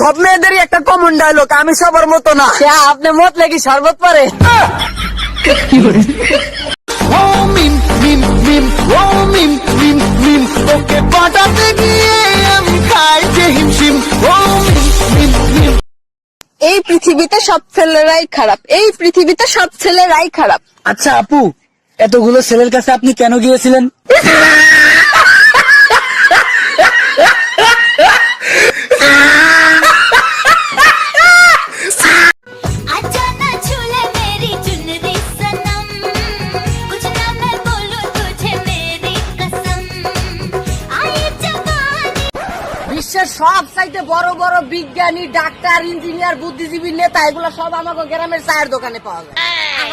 সব মেয়েদেরই একটা common dialogue, আমি সবার মতো না। আপনি মত লেগে শরবত পারে। এই পৃথিবীতে সব ছেলেরাই খারাপ, এই পৃথিবীতে সব ছেলেরাই খারাপ। আচ্ছা আপু, এতগুলো ছেলের কাছে আপনি কেন গিয়েছিলেন? বিশ্বের সব চাইতে বড় বড় বিজ্ঞানী, ডাক্তার, ইঞ্জিনিয়ার, বুদ্ধিজীবী, নেতা, এগুলো সব আমাকে গ্রামের চায়ের দোকানে পাওয়া যায়।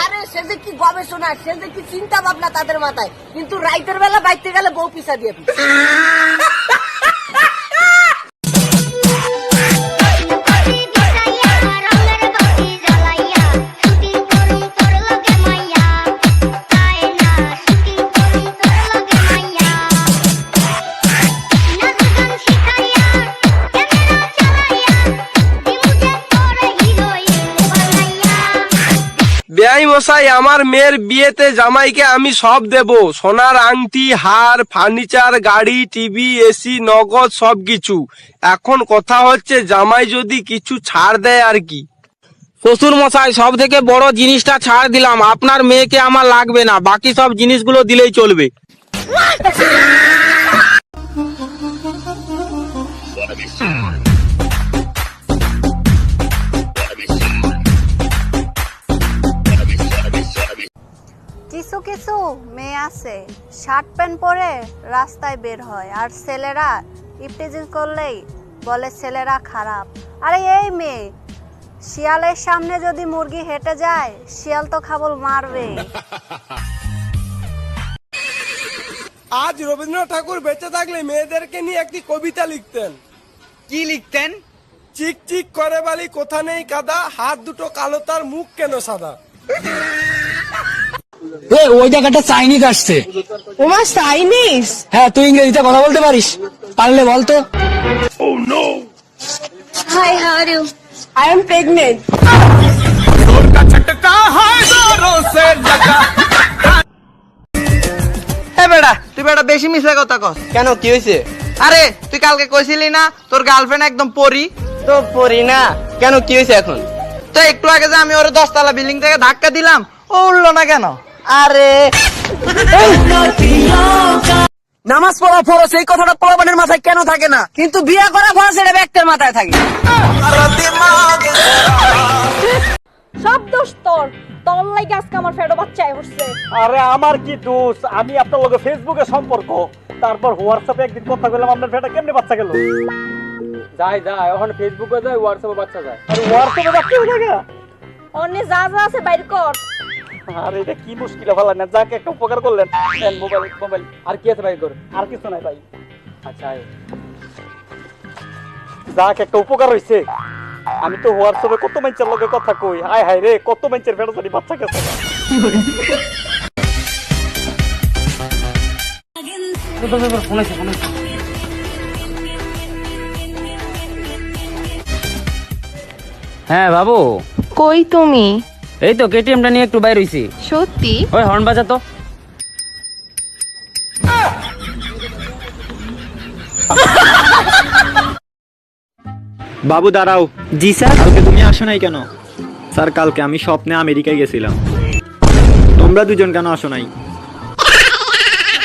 আরে সে যে কি গবেষণা, সে যে কি চিন্তা ভাবনা তাদের মাথায়, কিন্তু রাইতের বেলা বাইতে গেলে বউ পিছা দিয়ে। বেয়াই মশাই, আমার মেয়ের বিয়েতে জামাইকে আমি সব দেব, সোনার আংটি, হার, ফার্নিচার, গাড়ি, টিভি, এসি, নগদ সবকিছু। এখন কথা হচ্ছে জামাই যদি কিছু ছাড় দেয় আর কি। শ্বশুর মশাই, সব থেকে বড় জিনিসটা ছাড় দিলাম, আপনার মেয়েকে আমার লাগবে না, বাকি সব জিনিসগুলো দিলেই চলবে। কিছু কিছু মেয়ে আছে শার্ট প্যান্ট পরে রাস্তায় বের হয়, আর ছেলেরা ইফটিজিং করলেই বলে ছেলেরা খারাপ। আরে এই মেয়ে, শিয়ালের সামনে যদি মুরগি হেঁটে যায়, শিয়াল তো খাবল মারবে। আজ রবীন্দ্রনাথ ঠাকুর বেঁচে থাকলে মেয়েদেরকে নিয়ে একটি কবিতা লিখতেন। কি লিখতেন? চিক চিক করে বালি কোথা নেই কাদা, হাত দুটো কালো তার মুখ কেন সাদা। ওই জায়গাটা চাইনিজ আসছে। ওমা চাইনিজ? হ্যাঁ, তুই ইংরেজিতে কথা বলতে পারিস? পারলে বলতো। Hi, how are you? I am pregnant. বেটা, তুই বেটা বেশি মিশা কথা কস। কেন, কি হয়েছে? আরে তুই কালকে কইছিলি না তোর গার্লফ্রেন্ড একদম পরি? তো পড়ি না, কেন কি হয়েছে এখন? তো একটু আগে যে আমি ওর 10 তলা বিল্ডিং থেকে ধাক্কা দিলাম, ও উঠলো না কেন? আরে নামাজ পড়া ফরজ, এই কথাটা পোলাপানের মাথায় কেন থাকে না, কিন্তু বিয়ে করা ফরজ এটা ব্যক্তির মাথায় থাকে। সব দোষ তোর, তোর লাগে আজকে আমার ফেডো বাচ্চায় হচ্ছে। আরে আমার কি দোষ? আমি আপনার লগে ফেসবুকে সম্পর্ক, তারপর হোয়াটসঅ্যাপে একদিন কথা বললাম, আপনার ফেটা কেমনে বাচ্চা গেল? যাই এখন ফেসবুকে যায়, হোয়াটসঅ্যাপে বাচ্চা যায়। আরে হোয়াটসঅ্যাপে বাচ্চা হয়ে গেল? অন্য যা যা আছে বাইর কর। আরে এটা কি মুশকিল ভালো না, যাকে একটা উপকার করলেন। মোবাইল আর কি আছে বাইর কর? আর কিছু নাই ভাই। আচ্ছা, যাকে একটা উপকার হইছে। আমি তো হোয়াটসঅ্যাপে কত মানুষের লগে কথা কই, হায় হায় রে, কত মানুষের ফেটা যদি বাচ্চা গেছে। হ্যাঁ বাবু। কই তুমি? এই তো কেটিএমটা নিয়ে একটু বাইর হইছি। সত্যি? ওই হর্ন বাজা তো। বাবু দাঁড়াও। জি স্যার। কালকে তুমি আসো নাই কেন? স্যার কালকে আমি স্বপ্নে আমেরিকায় গেছিলাম। তোমরা দুজন কেন আসো নাই?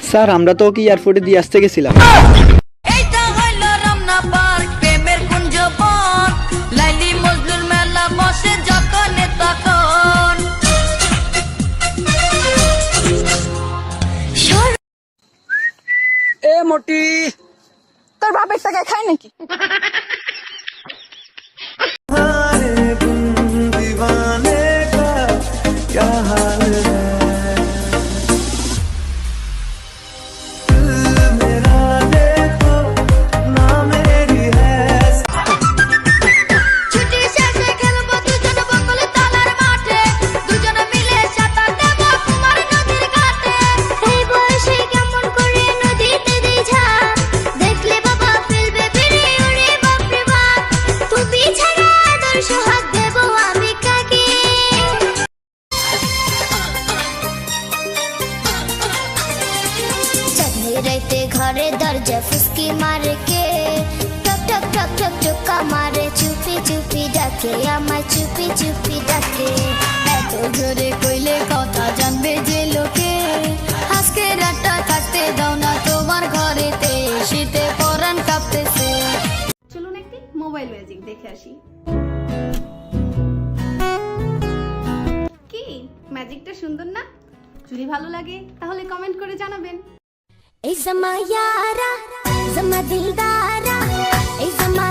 স্যার আমরা তো ওকে এয়ারপোর্টে দিয়ে আসতে গেছিলাম। এ মোটি, তোর বাপের টাকা খায় নাকি? সোহাগ দেব আমি কাকে চাঁদনি রাইতে ঘরে দরজা ফুসকি মারে কে টক টক টক টক টকা মারে চুপি চুপি ডাকে আমায় চুপি চুপি ডাকে এত জোরে কইলে কথা জানবে যে লোকে আজকে রাতটা থাকতে দাও না তোমার ঘরেতে শীতে পরাণ কাঁপতেছে চলুন একটি মোবাইল ম্যাজিক দেখে আসি। কি ম্যাজিকটা সুন্দর না? যদি ভালো লাগে তাহলে কমেন্ট করে জানাবেন। এই জামা ইয়ারা জামা দিলদারা এই জামা